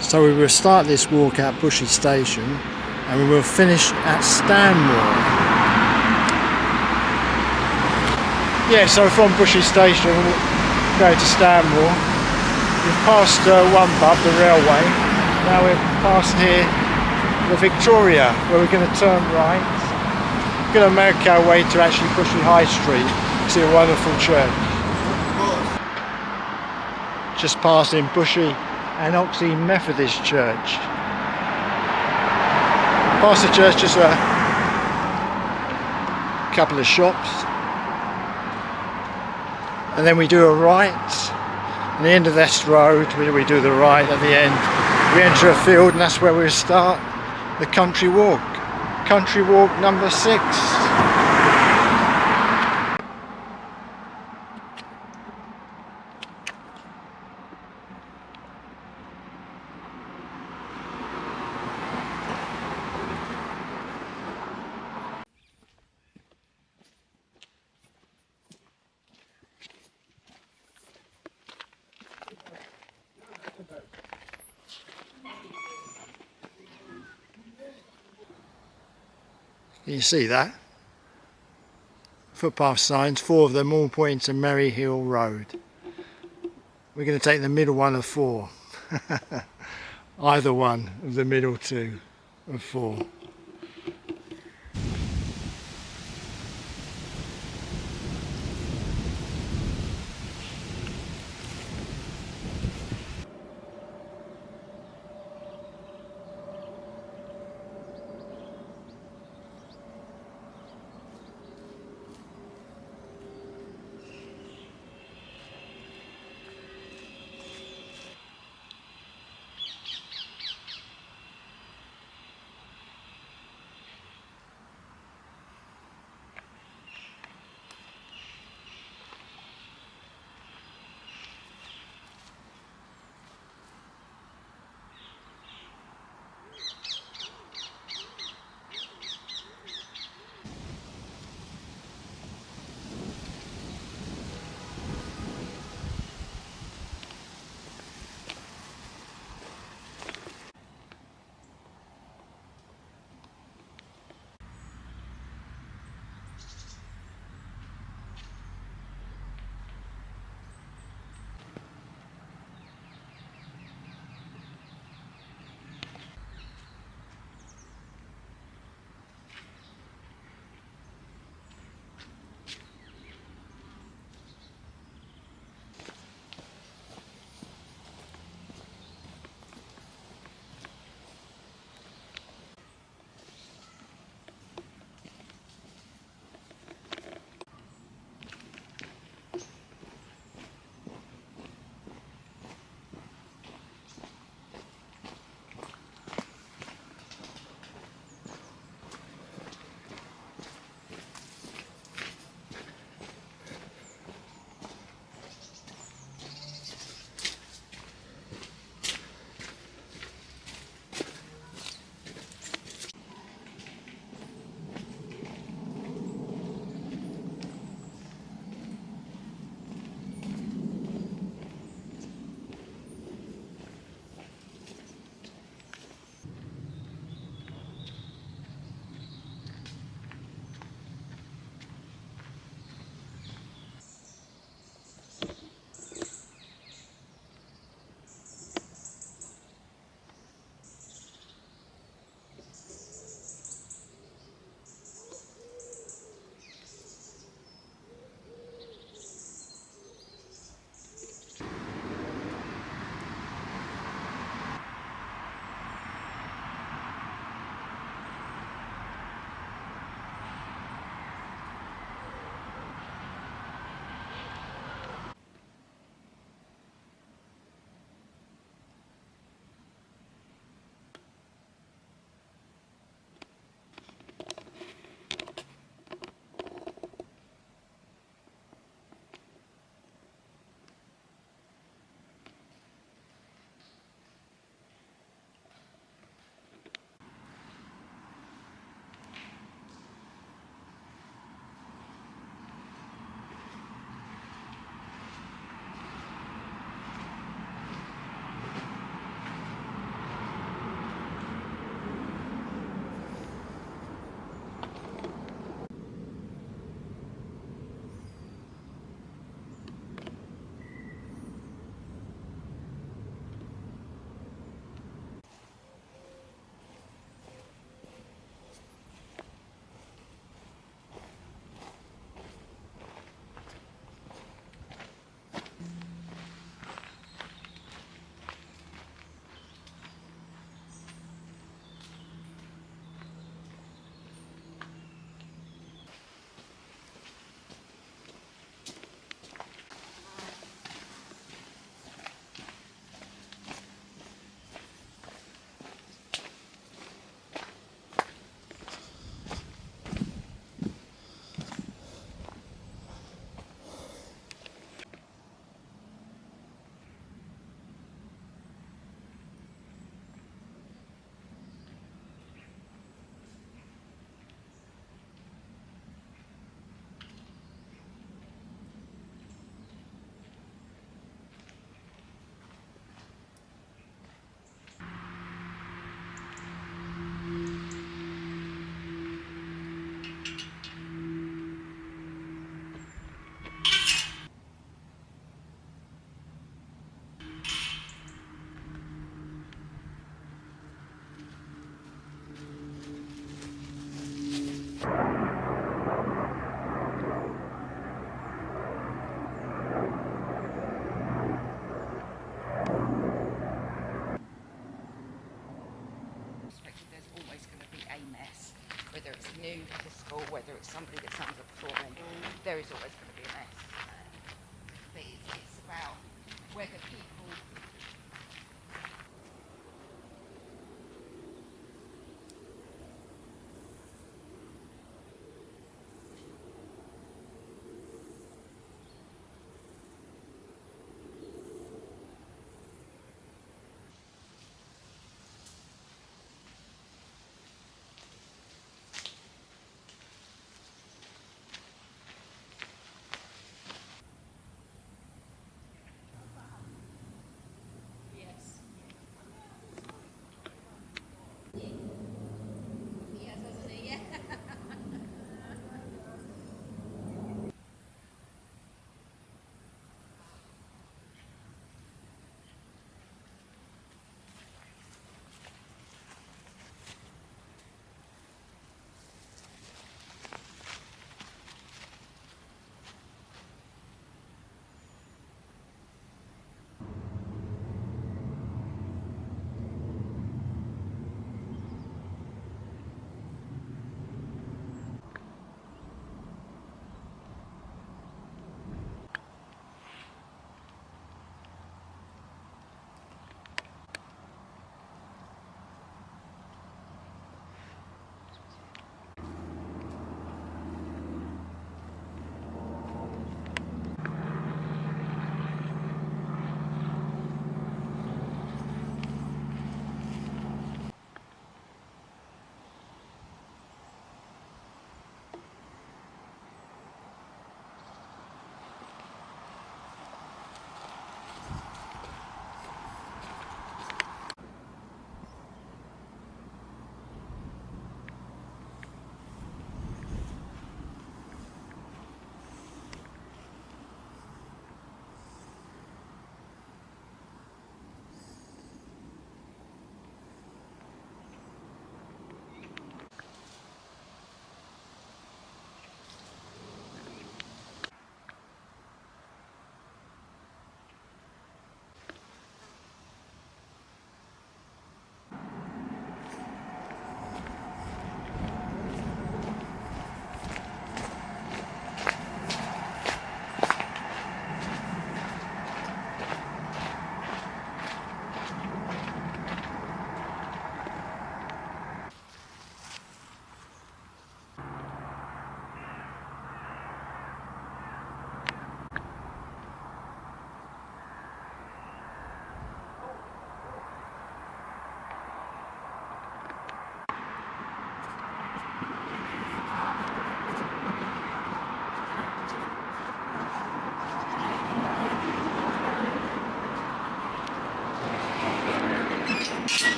So we will start this walk at Bushey Station and we will finish at Stanmore. Yeah, so from Bushey Station we'll go to Stanmore. We've passed one pub, the railway. Now we're past here, the Victoria, where we're going to turn right. We're going to make our way to actually Bushey High Street. See a wonderful church. Just passing Bushey and Oxhey Methodist Church. Past the church, just a couple of shops, and then we do a right. At the end of this road, we do the right. At the end, we enter a field, and that's where we start the country walk. Country walk number 6. Can you see that? Footpath signs, 4 of them all pointing to Merry Hill Road. We're going to take the middle one of 4. Either one of the middle 2 of 4. whether it's somebody that's underperforming, there is always going to be a mess. But it's about whether people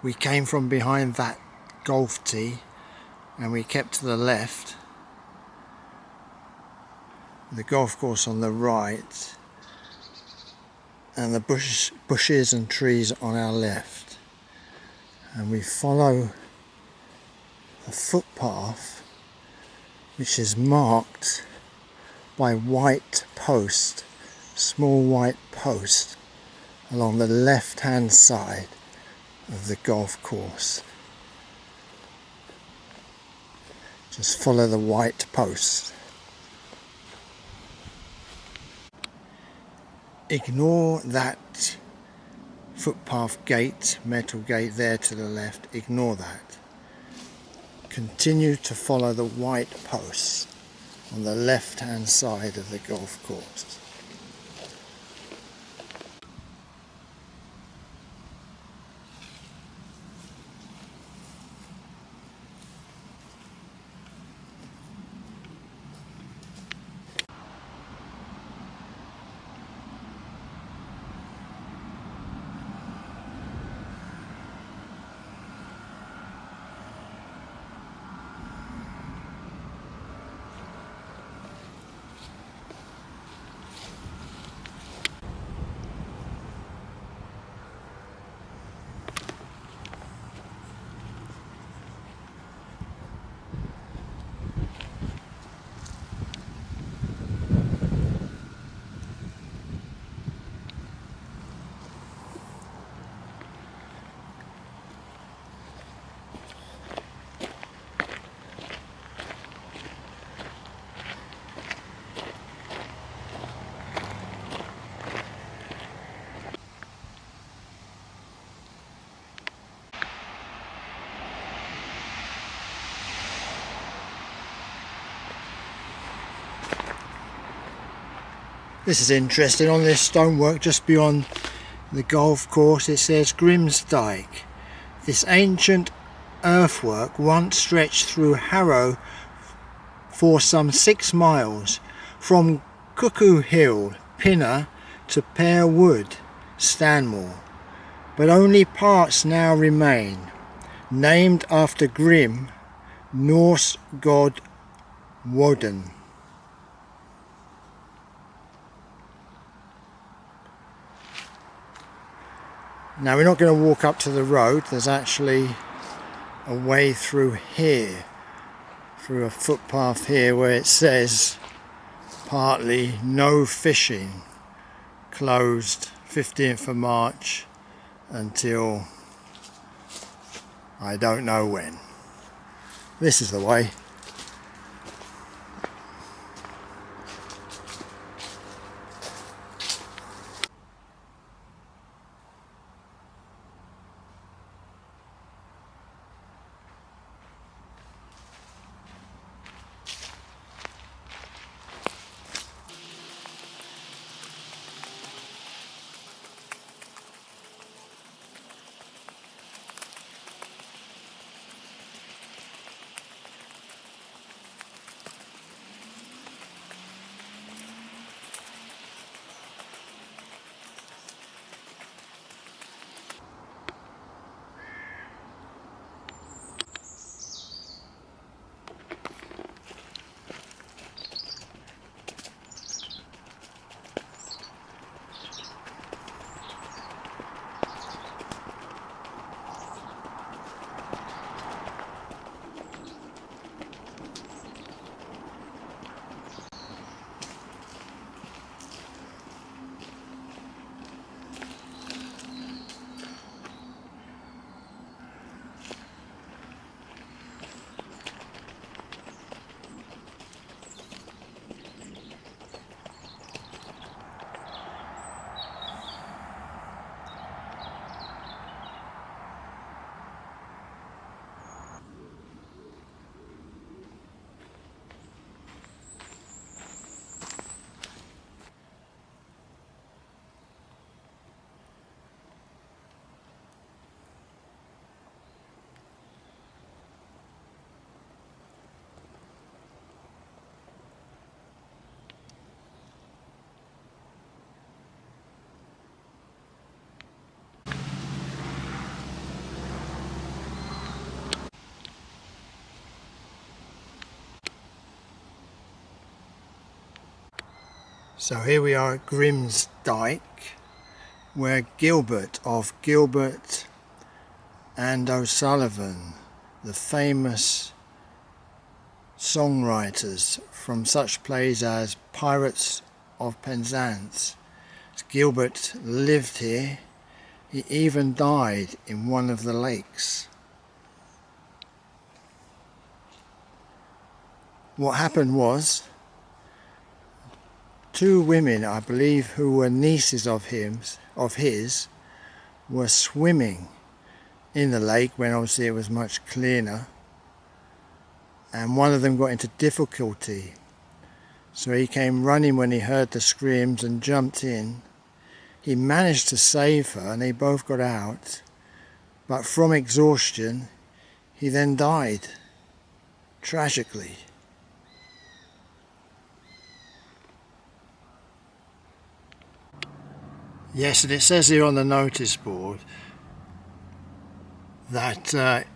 We came from behind that golf tee and we kept to the left. The golf course on the right and the bushes and trees on our left. And we follow the footpath, which is marked by white post, small white post along the left hand side of the golf course. Just follow the white post. Ignore that footpath gate, metal gate there to the left, ignore that. Continue to follow the white posts on the left hand side of the golf course. This is interesting. On this stonework just beyond the golf course it says Grim's Dyke. This ancient earthwork once stretched through Harrow for some 6 miles, from Cuckoo Hill, Pinner to Pear Wood, Stanmore, but only parts now remain, named after Grim, Norse god Woden. Now we're not going to walk up to the road, there's actually a way through here, through a footpath here where it says partly no fishing, closed 15th of March until I don't know when. This is the way. So here we are at Grimm's Dyke, where Gilbert of Gilbert and Sullivan, the famous songwriters from such plays as Pirates of Penzance. Gilbert lived here. He even died in one of the lakes. What happened was, two women, I believe, who were nieces of his, were swimming in the lake when obviously it was much cleaner, and one of them got into difficulty. So he came running when he heard the screams and jumped in. He managed to save her and they both got out, but from exhaustion he then died, tragically. Yes, and it says here on the notice board that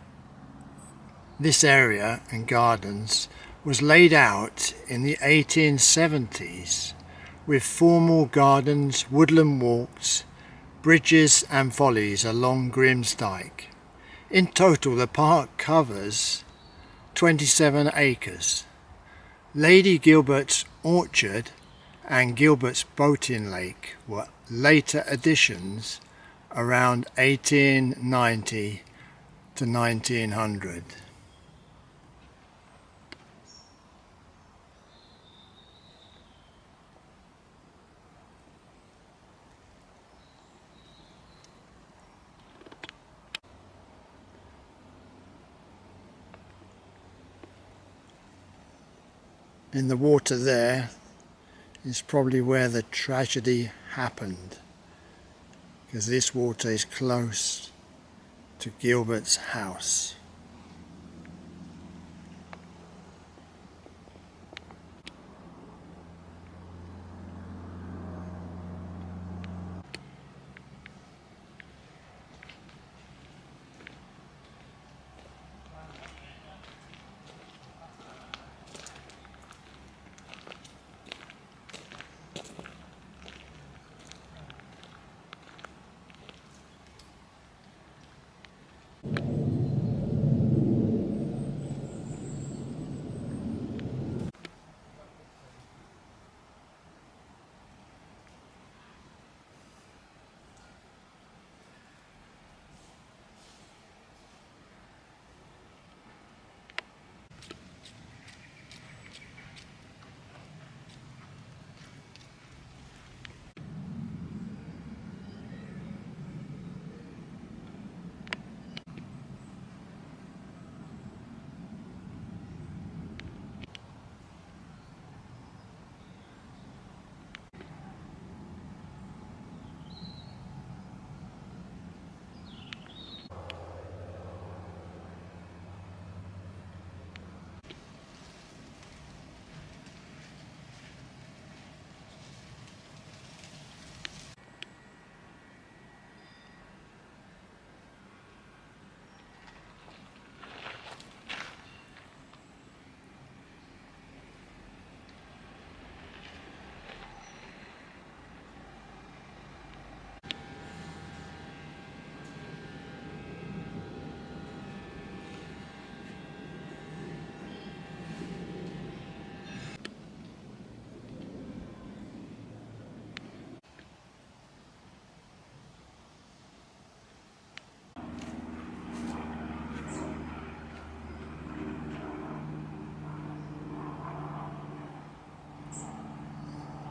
this area and gardens was laid out in the 1870s with formal gardens, woodland walks, bridges and follies along Grimm's Dyke. In total the park covers 27 acres. Lady Gilbert's orchard and Gilbert's boating lake were later additions around 1890 to 1900. In the water there is probably where the tragedy happened, because this water is close to Gilbert's house.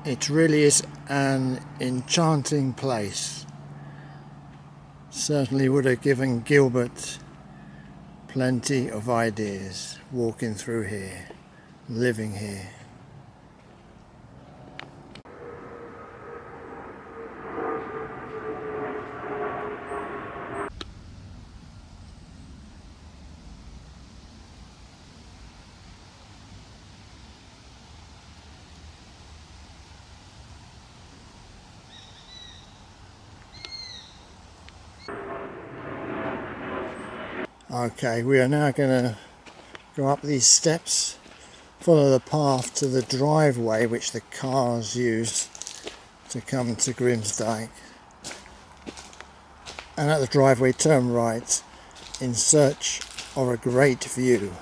It really is an enchanting place. Certainly would have given Gilbert plenty of ideas walking through here, living here. Okay, we are now going to go up these steps follow the path to the driveway which the cars use to come to Dyke, and at the driveway turn right in search of a great view.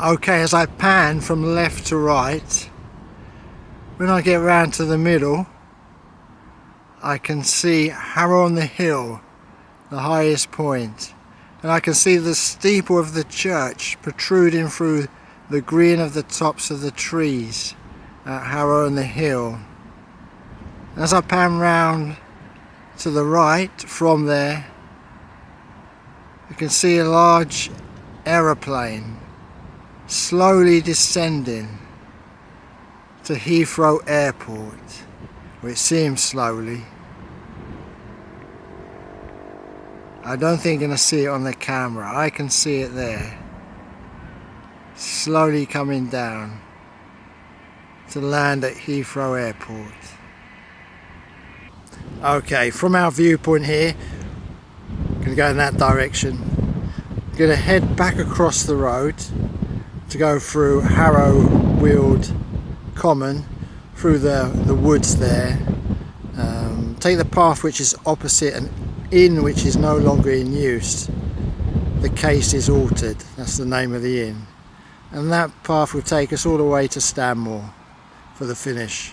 Okay, as I pan from left to right, when I get round to the middle, I can see Harrow on the Hill, the highest point, and I can see the steeple of the church protruding through the green of the tops of the trees at Harrow on the Hill. As I pan round to the right from there, you can see a large aeroplane slowly descending to Heathrow Airport, or it seems slowly. I don't think you're going to see it on the camera. I can see it there, slowly coming down to land at Heathrow Airport. Okay, from our viewpoint here, I'm going to go in that direction. I'm going to head back across the road to go through Harrow Weald Common, through the woods there, take the path which is opposite an inn which is no longer in use. The Case is Altered, that's the name of the inn, and that path will take us all the way to Stanmore for the finish.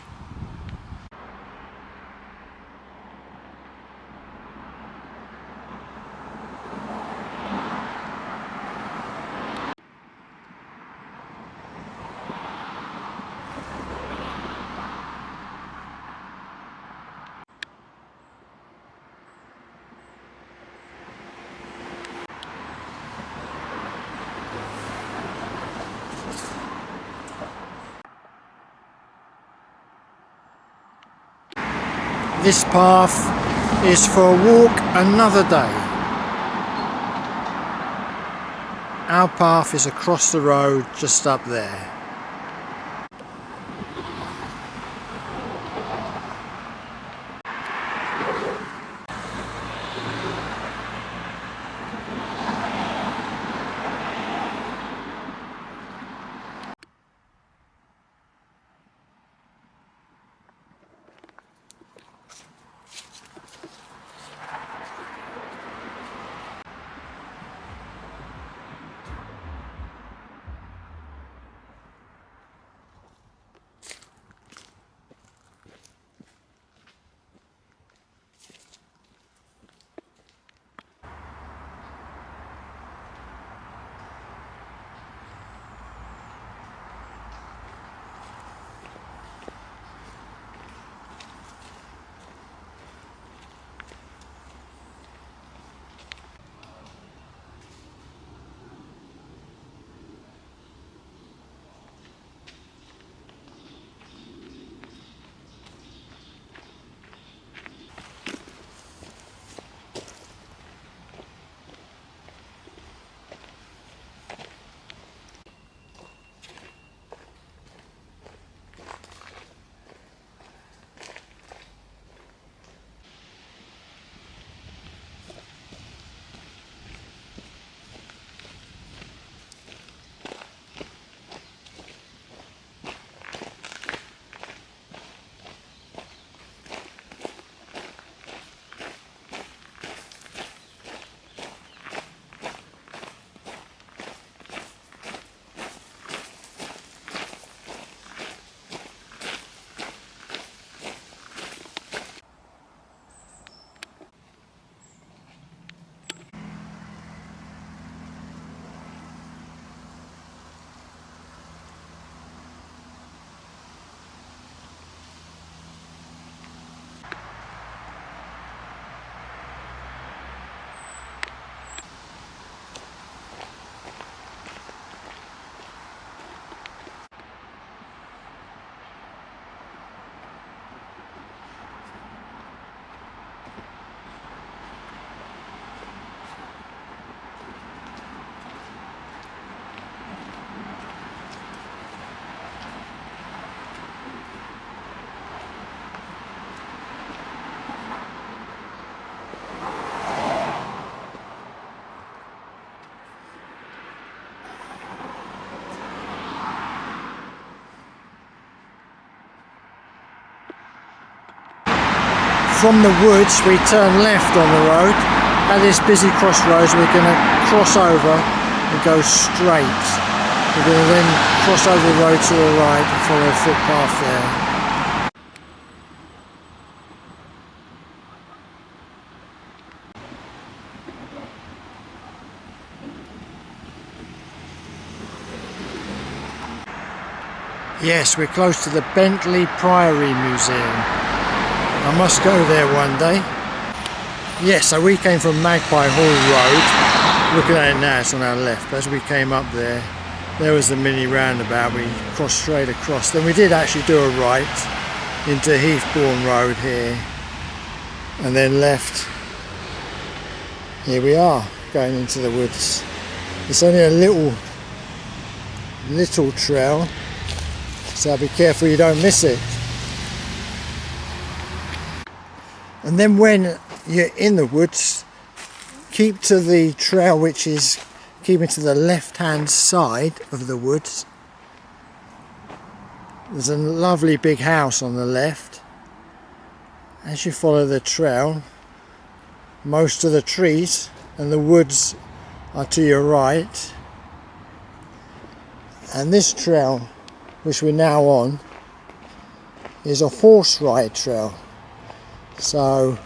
This path is for a walk another day. Our path is across the road just up there. from the woods we turn left on the road. At this busy crossroads we're going to cross over and go straight. We're going to then cross over the road to the right and follow a footpath there. Yes, we're close to the Bentley Priory Museum. I must go there one day. Yes, so we came from Magpie Hall Road. Looking at it now, it's on our left. But as we came up there, there was the mini roundabout. We crossed straight across. Then we did actually do a right into Heathbourne Road here. And then left. Here we are, going into the woods. It's only a little trail. So be careful you don't miss it. And then when you're in the woods, keep to the trail which is keeping to the left hand side of the woods. There's a lovely big house on the left. As you follow the trail, most of the trees and the woods are to your right. And this trail, which we're now on, is a horse ride trail. So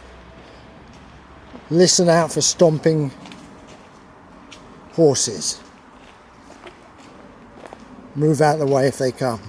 listen out for stomping horses. Move out of the way if they come.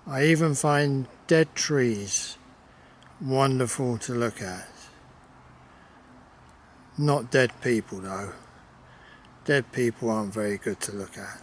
I even find dead trees wonderful to look at. Not dead people though. Dead people aren't very good to look at.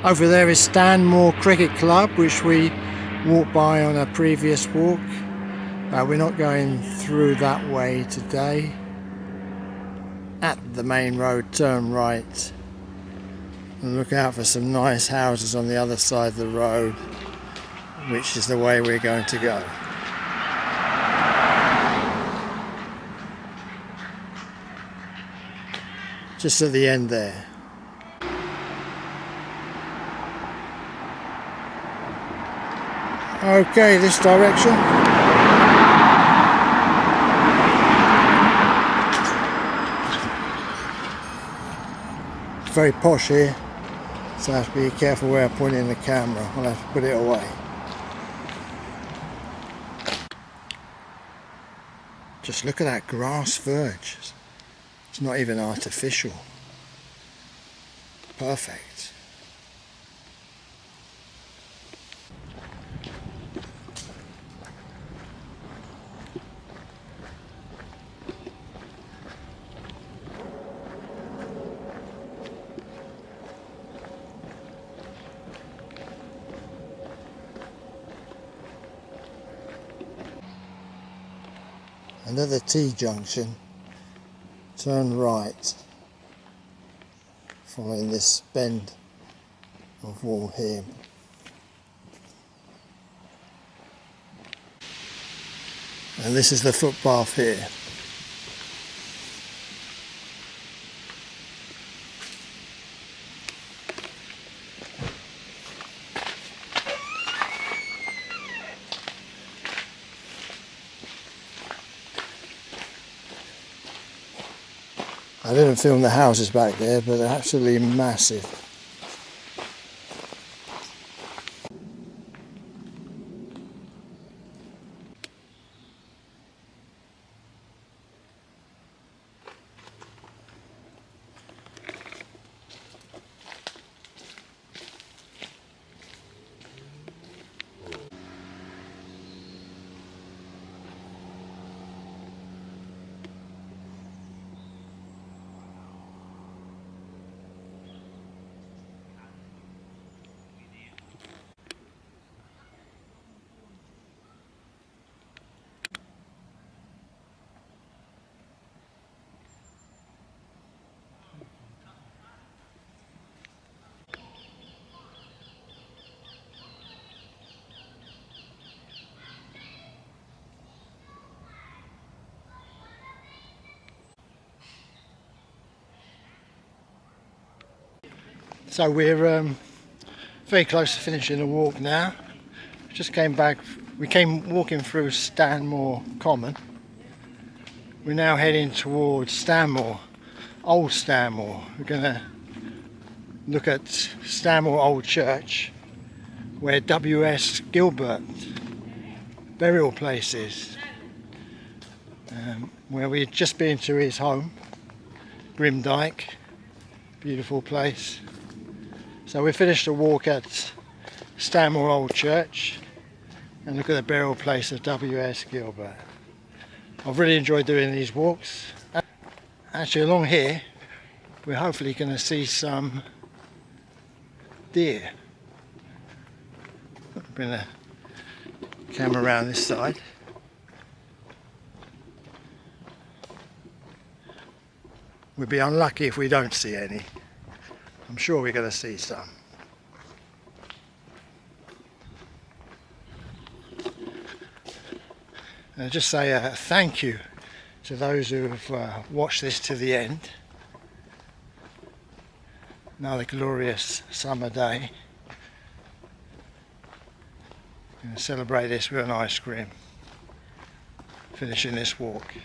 Over there is Stanmore Cricket Club, which we walked by on a previous walk. We're not going through that way today. At the main road, turn right and look out for some nice houses on the other side of the road, which is the way we're going to go. Just at the end there. Okay, this direction. It's very posh here, so I have to be careful where I put in the camera. I'll have to put it away. Just look at that grass verge. It's not even artificial. Perfect. and at the T-junction turn right, following this bend of wall here. And this is the footpath here. I didn't film the houses back there, but they're absolutely massive. So we're very close to finishing the walk now. Just came back, we came walking through Stanmore Common. We're now heading towards Stanmore, Old Stanmore. We're going to look at Stanmore Old Church, where W.S. Gilbert burial place is, where we've just been to his home, Dyke. Beautiful place. So we finished the walk at Stanmore Old Church and look at the burial place of W.S. Gilbert. I've really enjoyed doing these walks. Actually, along here we're hopefully going to see some deer. Bring the camera around this side. We'd be unlucky if we don't see any. I'm sure we're going to see some. And just say a thank you to those who have watched this to the end. Another glorious summer day. Going to celebrate this with an ice cream. Finishing this walk.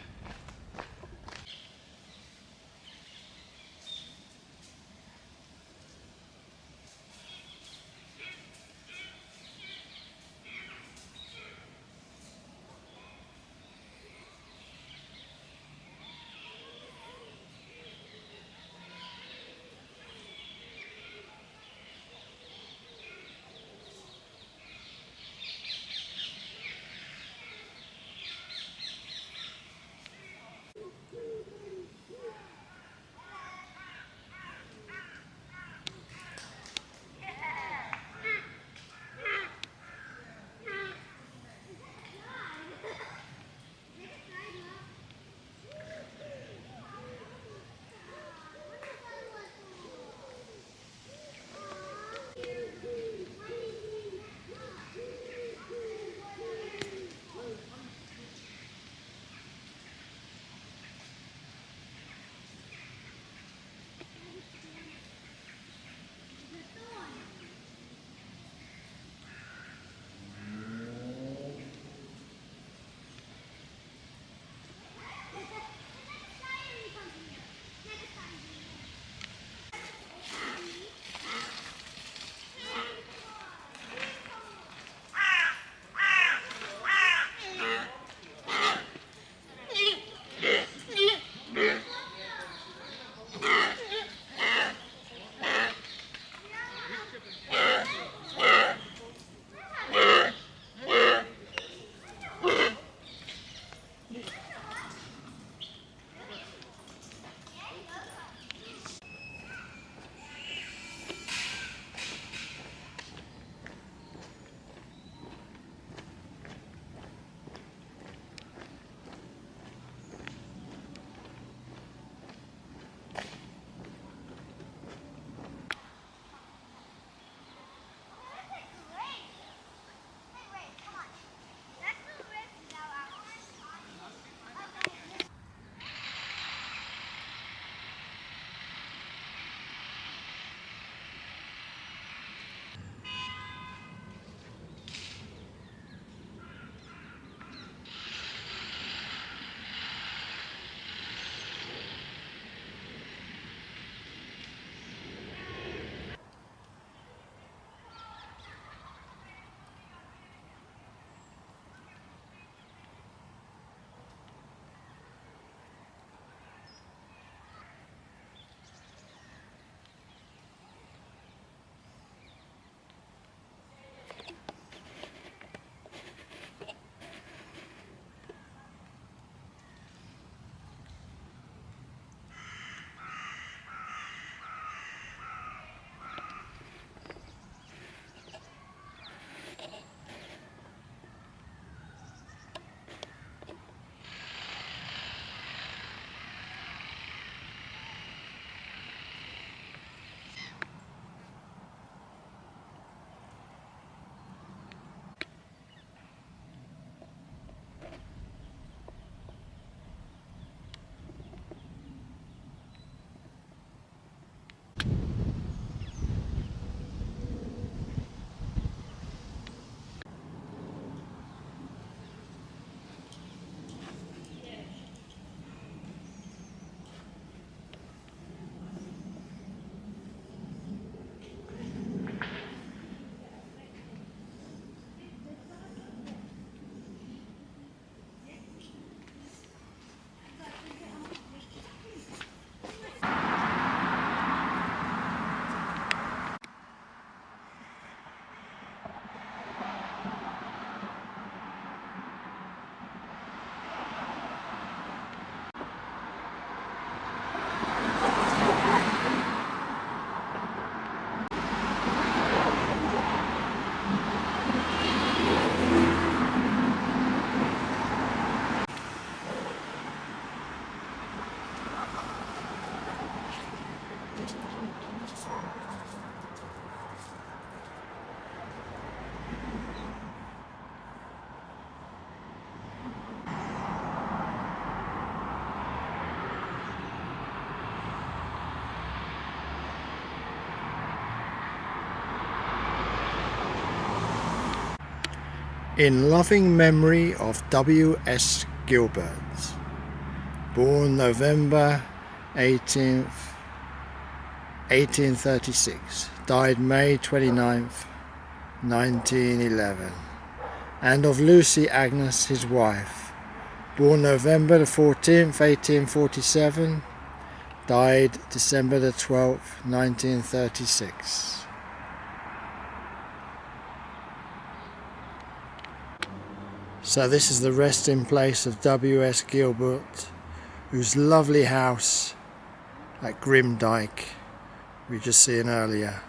In loving memory of W.S. Gilbert, born November 18th, 1836, died May 29th, 1911, and of Lucy Agnes, his wife, born November the 14th, 1847, died December the 12th, 1936. So this is the resting place of W.S. Gilbert, whose lovely house at Dyke we just seen earlier.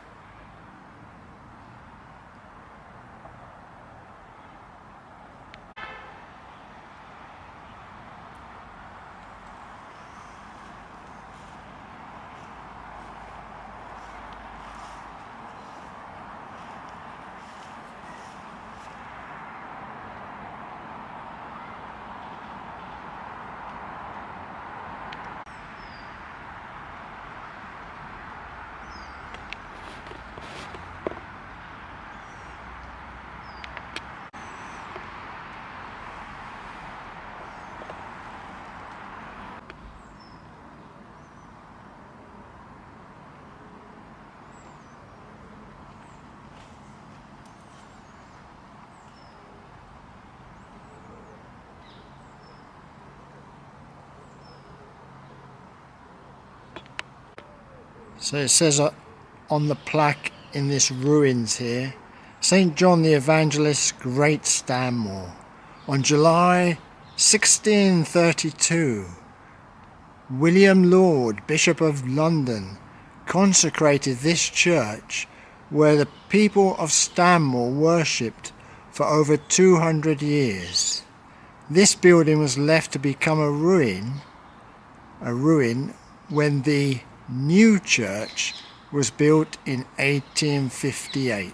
So it says on the plaque in this ruins here, St. John the Evangelist, Great Stanmore. On July 1632, William Laud, Bishop of London, consecrated this church where the people of Stanmore worshipped for over 200 years. This building was left to become a ruin when the new church was built in 1858.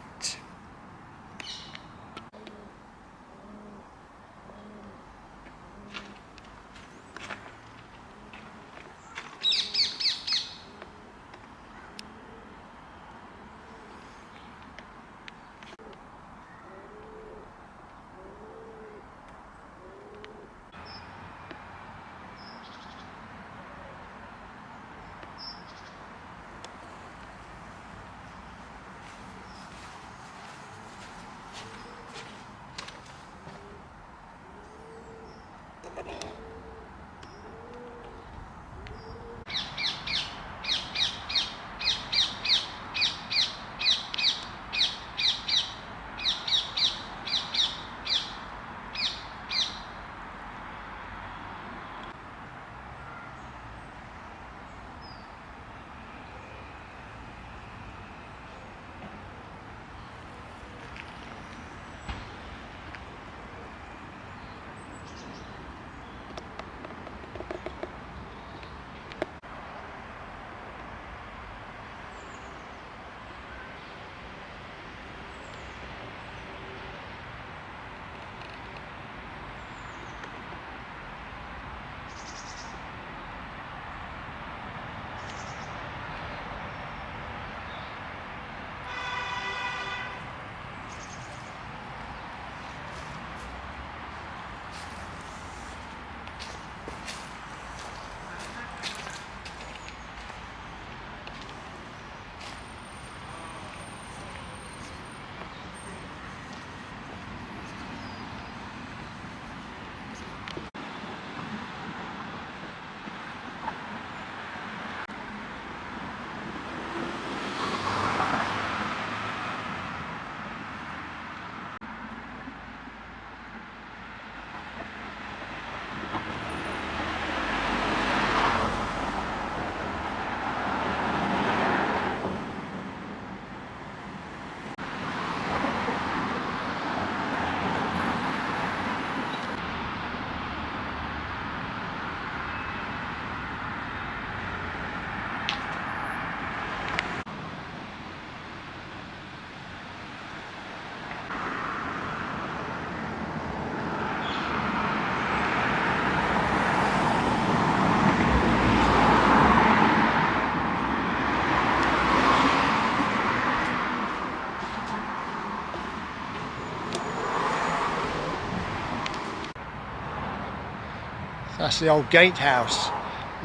That's the old gatehouse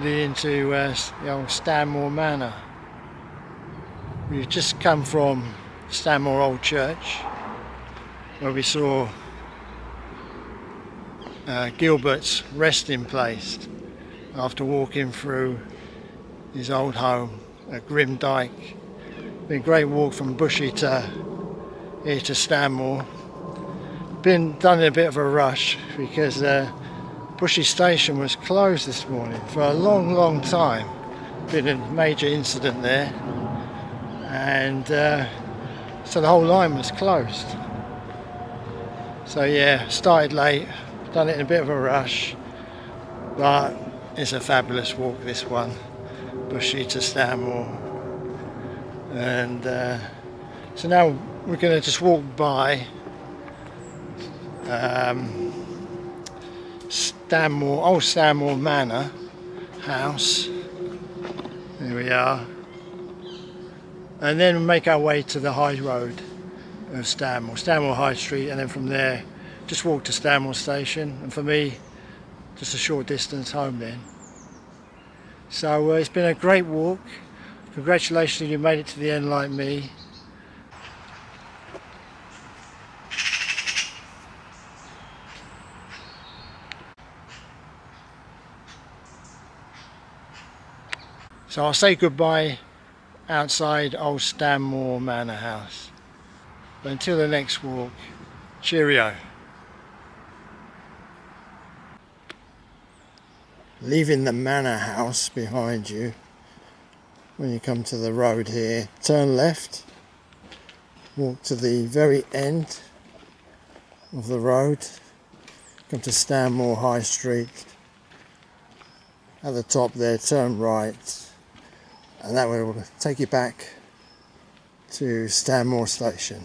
leading to the old Stanmore Manor. We've just come from Stanmore Old Church, where we saw Gilbert's resting place after walking through his old home at Dyke. Been a great walk from Bushey to here to Stanmore. Been done in a bit of a rush because Bushey Station was closed this morning for a long time. Been a major incident there, and so the whole line was closed. So yeah, started late, done it in a bit of a rush, but it's a fabulous walk, this one, Bushey to Stanmore. And so now we're going to just walk by old Stanmore Manor house. There we are. And then make our way to the High Road of Stanmore High Street, and then from there just walk to Stanmore Station, and for me just a short distance home then. So it's been a great walk. Congratulations, you made it to the end like me. So I'll say goodbye outside old Stanmore Manor House. But until the next walk, cheerio. Leaving the manor house behind you, when you come to the road here, turn left, walk to the very end of the road, come to Stanmore High Street. At the top there, turn right, and that will take you back to Stanmore Station.